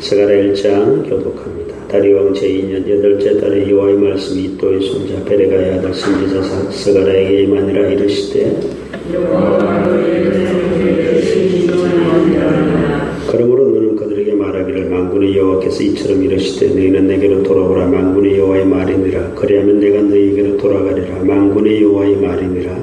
스가랴 1장 교독합니다. 다리왕 제2년 8째 달에 여호와의 말씀이 이도의 손자 베레가의 아들 선지자 스가랴에게 임하니라. 이르시되 그러므로 너는 그들에게 말하기를 만군의 여호와께서 이처럼 이르시되 너희는 내게로 돌아오라. 만군의 여호와의 말이니라. 그리하면 내가 너희에게로 돌아가리라. 만군의 여호와의 말이니라.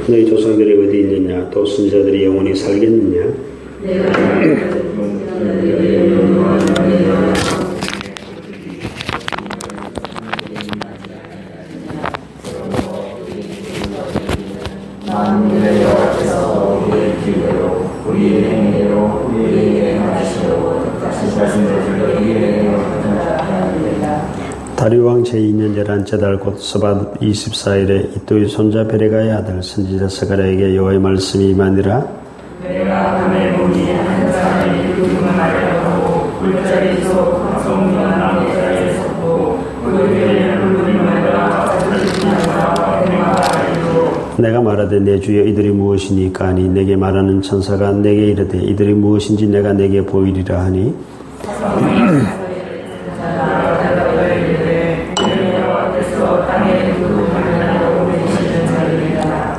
너희 조상들이 어디 있느냐? 또 선지자들이 영원히 살겠느냐? 다리왕 제2년 11째 달 곧 스밧 24일에 이도의 손자 베레가의 아들 선지자 스가랴에게 여호와의 말씀이 임하니라. 내가 밤에 보니 한 사람이 구름을 마려하고 굴자리 속 성전 나무 사이에 섰고 그 뒤에는 구름마다 내가 말하되 내 주여 이들이 무엇이니까 하니 내게 말하는 천사가 내게 이르되 이들이 무엇인지 내가 내게 보이리라 하니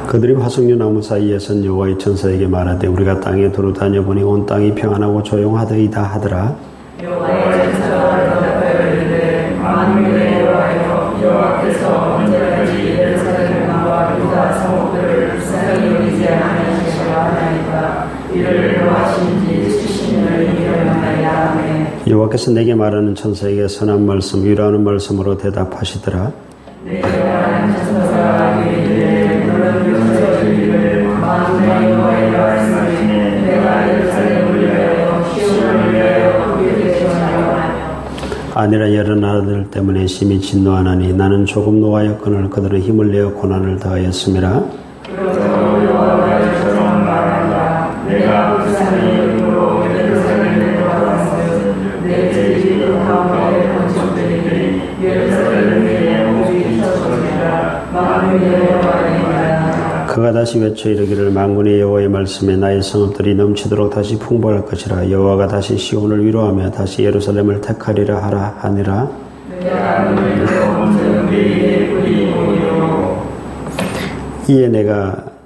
그들이 화석류 나무 사이에 선 여호와의 천사에게 말하되 우리가 땅에 두루 다녀보니 온 땅이 평안하고 조용하더이다 하더라. 여호와의 천사가 대답하여 이르되 만민의 여호와여 여호와께서 언제까지 예루살렘과 유다 성읍들을 불쌍히 여기지 아니하시리라 하나이까 이를 노하신지 70년을 이르나이다. 아멘. 여호와께서 내게 말하는 천사에게 선한 말씀 위로하는 말씀으로 대답하시더라. 내게 말하는 천사가 이르되 너는 용서주기를 만군의 여호와의 말씀이니 내가 예루살렘을 위하여 시온을 위하여 그에게 전하려 하며 아니라 여러 나라들 때문에 심히 진노하나니 나는 조금 노하였거늘 그들은 힘을 내어 고난을 더하였음이라. 그러므로 여호와가 이처럼 말한다. 내가 불쌍히 여김으로 예루살렘에 돌아왔으면 내 죄지 가운데 건축되리니 예루살렘에 오직 있어서리라. 만군의 여호와니라. 그가 다시 외쳐 이르기를 만군의 여호와의 말씀에 나의 성읍들이 넘치도록 다시 풍부할 것이라. 여호와가 다시 시온을 위로하며 다시 예루살렘을 택하리라 하라 하니라.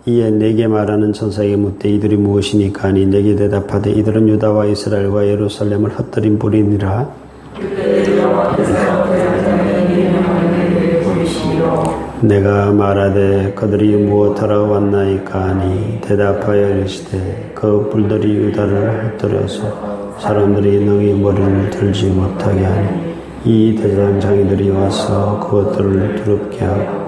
이에 내게 말하는 천사에게 묻되 이들이 무엇이니까 하니 내게 대답하되 이들은 유다와 이스라엘과 예루살렘을 흩뜨린 불이니라. 내가 말하되 그들이 무엇하러 왔나이까 하니 대답하여 이르시되 그 불들이 유다를 흩뜨려서 사람들이 능히 머리를 들지 못하게 하니 이 대장장이들이 와서 그것들을 두렵게 하고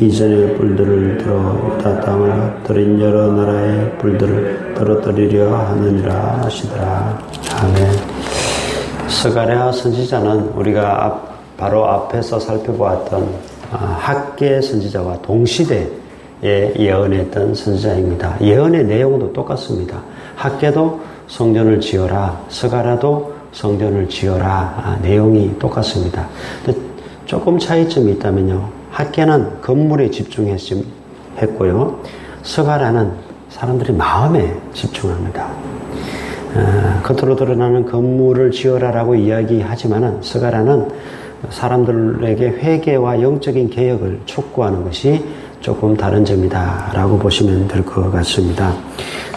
이전의 불들을 들어 유다 땅을 흩뜨린 여러 나라의 불들을 떨어뜨리려 하느니라 하시더라. 아멘. 스가랴 선지자는 우리가 바로 앞에서 살펴보았던 학계 선지자와 동시대에 예언했던 선지자입니다. 예언의 내용도 똑같습니다. 학계도 성전을 지어라, 스가랴도 성전을 지어라. 내용이 똑같습니다. 조금 차이점이 있다면요. 학계는 건물에 집중했고요. 스가랴는 사람들이 마음에 집중합니다. 겉으로 드러나는 건물을 지어라라고 이야기하지만은 스가랴는 사람들에게 회개와 영적인 개혁을 촉구하는 것이 조금 다른 점이다 라고 보시면 될 것 같습니다.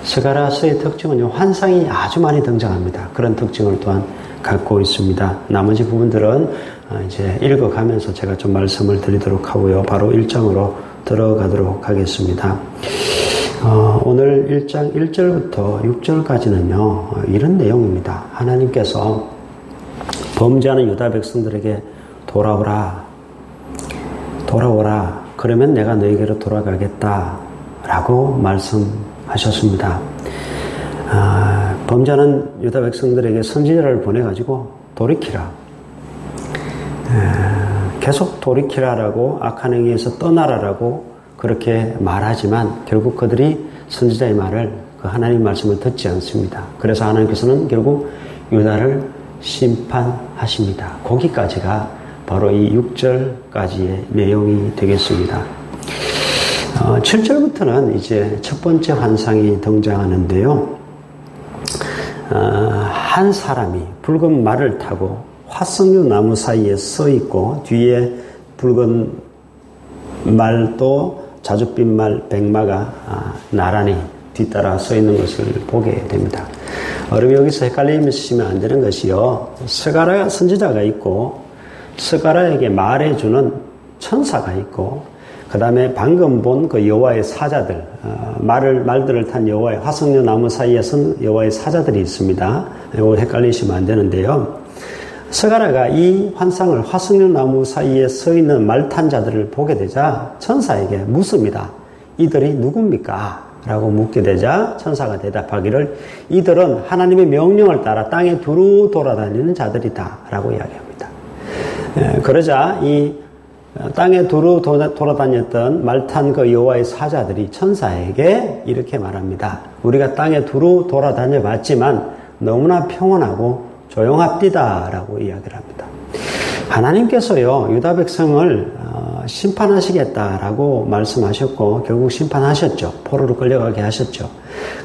스가랴서의 특징은요, 환상이 아주 많이 등장합니다. 그런 특징을 또한 갖고 있습니다. 나머지 부분들은 이제 읽어가면서 제가 좀 말씀을 드리도록 하고요. 바로 1장으로 들어가도록 하겠습니다. 오늘 1장 1절부터 6절까지는요, 이런 내용입니다. 하나님께서 범죄하는 유다 백성들에게 돌아오라. 그러면 내가 너에게로 돌아가겠다. 라고 말씀하셨습니다. 범죄하는 유다 백성들에게 선지자를 보내가지고 돌이키라. 계속 돌이키라라고 악한 행위에서 떠나라라고 그렇게 말하지만 결국 그들이 선지자의 말을 그 하나님의 말씀을 듣지 않습니다. 그래서 하나님께서는 결국 유다를 심판하십니다. 거기까지가 바로 이 6절까지의 내용이 되겠습니다. 7절부터는 이제 첫 번째 환상이 등장하는데요. 한 사람이 붉은 말을 타고 화석류 나무 사이에 서 있고 뒤에 붉은 말도 자줏빛 말 백마가 나란히 뒤따라 서 있는 것을 보게 됩니다. 여러분 여기서 헷갈리시면 안 되는 것이요. 스가랴 선지자가 있고 스가랴에게 말해주는 천사가 있고 그 다음에 방금 본 그 여호와의 사자들 말들을 탄 여호와의 화석류 나무 사이에 선 여호와의 사자들이 있습니다. 이거 헷갈리시면 안 되는데요. 스가랴가 이 환상을 화석류 나무 사이에 서 있는 말 탄 자들을 보게 되자 천사에게 묻습니다. 이들이 누굽니까? 라고 묻게 되자 천사가 대답하기를 이들은 하나님의 명령을 따라 땅에 두루 돌아다니는 자들이다 라고 이야기합니다. 그러자 이 땅에 두루 돌아다녔던 말탄 그 여호와의 사자들이 천사에게 이렇게 말합니다. 우리가 땅에 두루 돌아다녀 봤지만 너무나 평온하고 조용합디다 라고 이야기를 합니다. 하나님께서요 유다 백성을 심판하시겠다라고 말씀하셨고 결국 심판하셨죠. 포로로 끌려가게 하셨죠.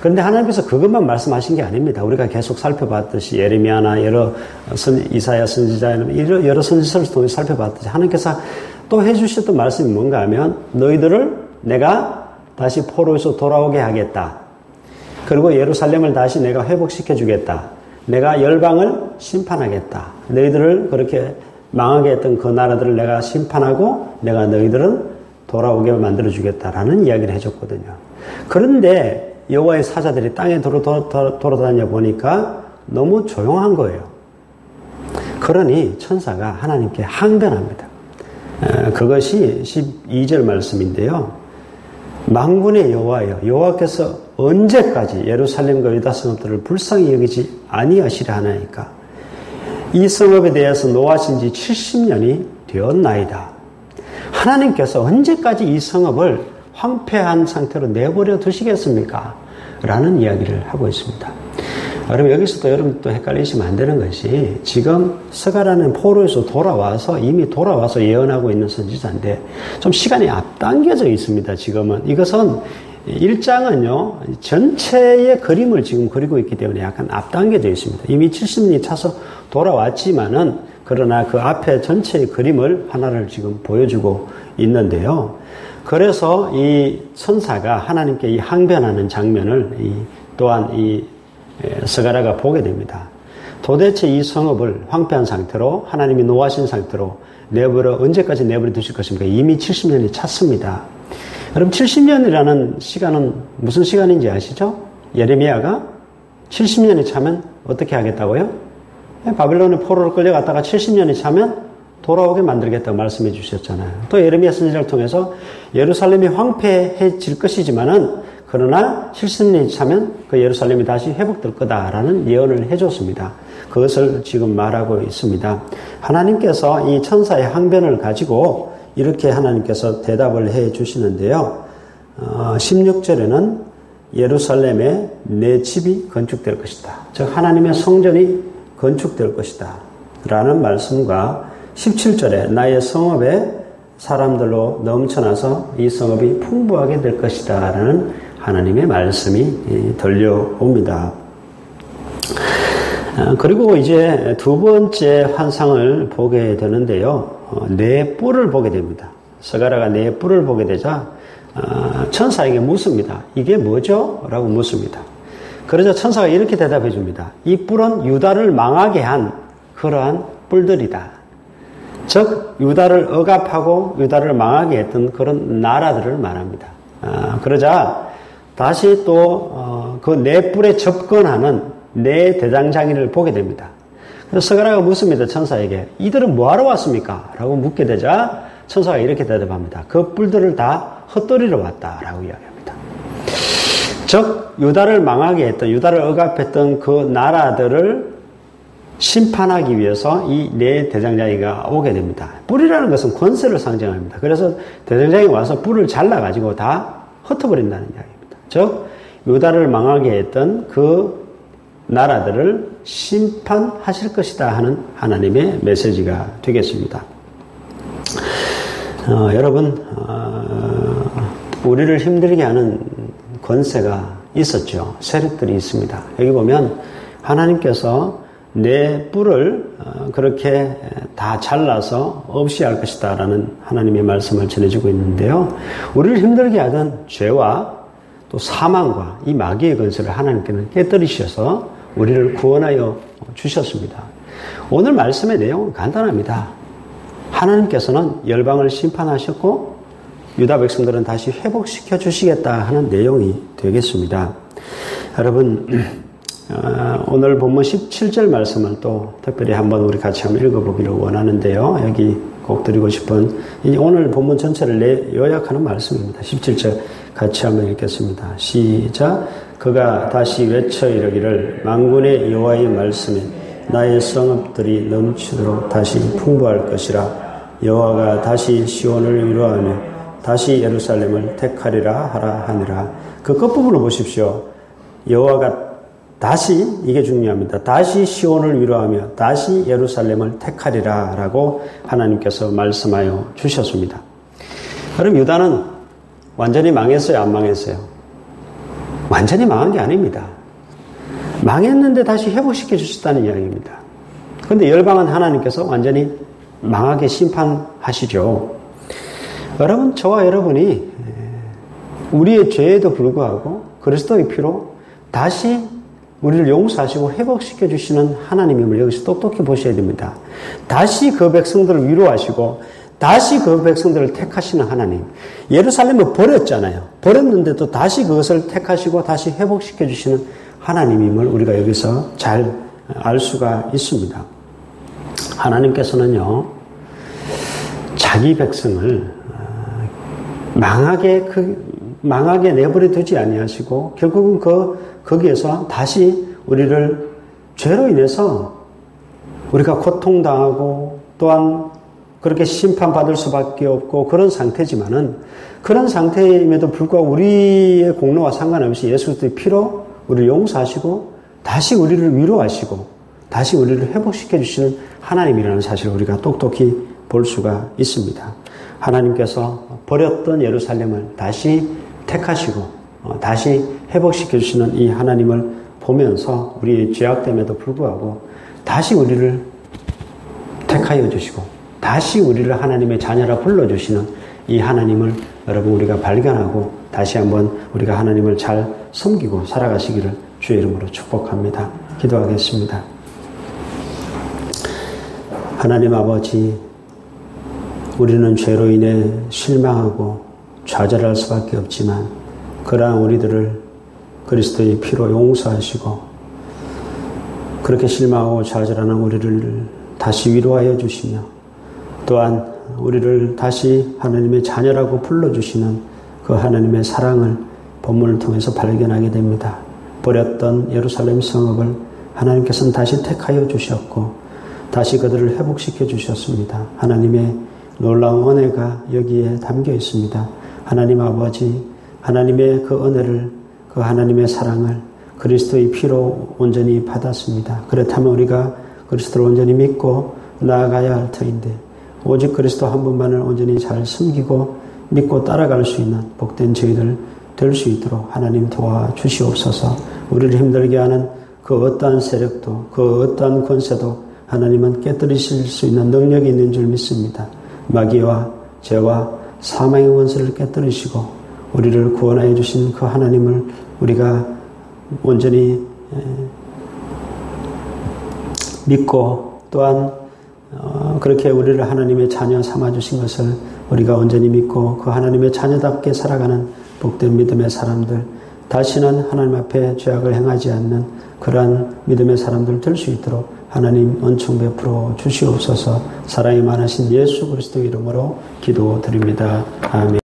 그런데 하나님께서 그것만 말씀하신 게 아닙니다. 우리가 계속 살펴봤듯이 예레미야나 이사야 선지자 여러 선지서를 통해 살펴봤듯이 하나님께서 또 해주셨던 말씀이 뭔가 하면 너희들을 내가 다시 포로에서 돌아오게 하겠다. 그리고 예루살렘을 다시 내가 회복시켜 주겠다. 내가 열방을 심판하겠다. 너희들을 그렇게 망하게 했던 그 나라들을 내가 심판하고 내가 너희들은 돌아오게 만들어 주겠다라는 이야기를 해줬거든요. 그런데 여호와의 사자들이 땅에 돌아다녀 보니까 너무 조용한 거예요. 그러니 천사가 하나님께 항변합니다. 그것이 12절 말씀인데요. 만군의 여호와여 여호와께서 언제까지 예루살렘과 유다 성읍들을 불쌍히 여기지 아니하시려 하나이까? 이 성읍에 대해서 노하신 지 70년이 되었나이다. 하나님께서 언제까지 이 성읍을 황폐한 상태로 내버려 두시겠습니까? 라는 이야기를 하고 있습니다. 여러분 여기서도 여러분 헷갈리시면 안 되는 것이 지금 스가랴는 포로에서 이미 돌아와서 예언하고 있는 선지자인데 좀 시간이 앞당겨져 있습니다. 지금은 이것은 1장은요 전체의 그림을 지금 그리고 있기 때문에 약간 앞당겨져 있습니다. 이미 70년이 차서 돌아왔지만은 그러나 그 앞에 전체의 그림을 하나를 지금 보여주고 있는데요. 그래서 이 천사가 하나님께 이 항변하는 장면을 또한 이 스가랴가 보게 됩니다. 도대체 이 성읍을 황폐한 상태로 하나님이 노하신 상태로 언제까지 내버려 두실 것입니까? 이미 70년이 찼습니다. 여러분 70년이라는 시간은 무슨 시간인지 아시죠? 예레미야가 70년이 차면 어떻게 하겠다고요? 바빌론의 포로로 끌려갔다가 70년이 차면 돌아오게 만들겠다고 말씀해 주셨잖아요. 또 예레미야 선지자를 통해서 예루살렘이 황폐해질 것이지만은 그러나 70년이 차면 그 예루살렘이 다시 회복될 거다라는 예언을 해줬습니다. 그것을 지금 말하고 있습니다. 하나님께서 이 천사의 항변을 가지고 이렇게 하나님께서 대답을 해 주시는데요. 16절에는 예루살렘에 내 집이 건축될 것이다. 즉 하나님의 성전이 건축될 것이다. 라는 말씀과 17절에 나의 성읍에 사람들로 넘쳐나서 이 성읍이 풍부하게 될 것이다. 라는 하나님의 말씀이 들려옵니다. 그리고 이제 두 번째 환상을 보게 되는데요. 네 뿔을 보게 됩니다. 스가랴가 네 뿔을 보게 되자 천사에게 묻습니다. 이게 뭐죠? 라고 묻습니다. 그러자 천사가 이렇게 대답해 줍니다. 이 뿔은 유다를 망하게 한 그러한 뿔들이다. 즉 유다를 억압하고 유다를 망하게 했던 그런 나라들을 말합니다. 그러자 다시 또 그 네 뿔에 접근하는 네 대장장이를 보게 됩니다. 그래서 스가랴가 묻습니다. 천사에게 이들은 뭐하러 왔습니까? 라고 묻게 되자 천사가 이렇게 대답합니다. 그 뿔들을 다 헛돌이러 왔다라고 이야기합니다. 즉 유다를 망하게 했던 유다를 억압했던 그 나라들을 심판하기 위해서 이 네 대장장이가 오게 됩니다. 뿔이라는 것은 권세를 상징합니다. 그래서 대장장이 와서 뿔을 잘라가지고 다 흩어버린다는 이야기입니다. 즉 유다를 망하게 했던 그 나라들을 심판하실 것이다 하는 하나님의 메시지가 되겠습니다. 여러분, 우리를 힘들게 하는 권세가 있었죠. 세력들이 있습니다. 여기 보면 하나님께서 내 뿔을 그렇게 다 잘라서 없이 할 것이다 라는 하나님의 말씀을 전해주고 있는데요. 우리를 힘들게 하던 죄와 또 사망과 이 마귀의 권세를 하나님께는 깨뜨리셔서 우리를 구원하여 주셨습니다. 오늘 말씀의 내용은 간단합니다. 하나님께서는 열방을 심판하셨고 유다 백성들은 다시 회복시켜 주시겠다 하는 내용이 되겠습니다. 여러분, 오늘 본문 17절 말씀을 또 특별히 한번 우리 같이 한번 읽어보기를 원하는데요. 여기 꼭 드리고 싶은 오늘 본문 전체를 요약하는 말씀입니다. 17절 같이 한번 읽겠습니다. 시작. 그가 다시 외쳐 이르기를 만군의 여호와의 말씀에 나의 성읍들이 넘치도록 다시 풍부할 것이라. 여호와가 다시 시온을 위로하며 다시 예루살렘을 택하리라 하라 하니라. 그 끝부분을 보십시오. 여호와가 다시, 이게 중요합니다. 다시 시온을 위로하며 다시 예루살렘을 택하리라 라고 하나님께서 말씀하여 주셨습니다. 그럼 유다는 완전히 망했어요? 안 망했어요? 완전히 망한 게 아닙니다. 망했는데 다시 회복시켜 주셨다는 이야기입니다. 그런데 열방은 하나님께서 완전히 망하게 심판하시죠. 여러분, 저와 여러분이 우리의 죄에도 불구하고 그리스도의 피로 다시 우리를 용서하시고 회복시켜 주시는 하나님임을 여기서 똑똑히 보셔야 됩니다. 다시 그 백성들을 위로하시고 다시 그 백성들을 택하시는 하나님. 예루살렘을 버렸잖아요. 버렸는데도 다시 그것을 택하시고 다시 회복시켜 주시는 하나님임을 우리가 여기서 잘 알 수가 있습니다. 하나님께서는요, 자기 백성을 망하게 내버려 두지 아니하시고 결국은 거기에서 다시 우리를 죄로 인해서 우리가 고통당하고 또한 그렇게 심판받을 수밖에 없고 그런 상태지만은 그런 상태임에도 불구하고 우리의 공로와 상관없이 예수 그리스도의 피로 우리를 용서하시고 다시 우리를 위로하시고 다시 우리를 회복시켜 주시는 하나님이라는 사실을 우리가 똑똑히 볼 수가 있습니다. 하나님께서 버렸던 예루살렘을 다시 택하시고 다시 회복시켜 주시는 이 하나님을 보면서 우리의 죄악됨에도 불구하고 다시 우리를 택하여 주시고 다시 우리를 하나님의 자녀라 불러주시는 이 하나님을 여러분 우리가 발견하고 다시 한번 우리가 하나님을 잘 섬기고 살아가시기를 주의 이름으로 축복합니다. 기도하겠습니다. 하나님 아버지, 우리는 죄로 인해 실망하고 좌절할 수밖에 없지만 그러한 우리들을 그리스도의 피로 용서하시고 그렇게 실망하고 좌절하는 우리를 다시 위로하여 주시며 또한 우리를 다시 하나님의 자녀라고 불러주시는 그 하나님의 사랑을 본문을 통해서 발견하게 됩니다. 버렸던 예루살렘 성읍을 하나님께서는 다시 택하여 주셨고 다시 그들을 회복시켜 주셨습니다. 하나님의 놀라운 은혜가 여기에 담겨 있습니다. 하나님 아버지, 하나님의 그 은혜를, 그 하나님의 사랑을 그리스도의 피로 온전히 받았습니다. 그렇다면 우리가 그리스도를 온전히 믿고 나아가야 할 터인데 오직 그리스도 한 분만을 온전히 잘 숨기고 믿고 따라갈 수 있는 복된 저희들 될 수 있도록 하나님 도와주시옵소서. 우리를 힘들게 하는 그 어떠한 세력도 그 어떠한 권세도 하나님은 깨뜨리실 수 있는 능력이 있는 줄 믿습니다. 마귀와 죄와 사망의 권세를 깨뜨리시고 우리를 구원하여 주신 그 하나님을 우리가 온전히 믿고 또한 그렇게 우리를 하나님의 자녀 삼아주신 것을 우리가 온전히 믿고 그 하나님의 자녀답게 살아가는 복된 믿음의 사람들, 다시는 하나님 앞에 죄악을 행하지 않는 그러한 믿음의 사람들 될 수 있도록 하나님 은총 베풀어 주시옵소서. 사랑이 많으신 예수 그리스도 이름으로 기도드립니다. 아멘.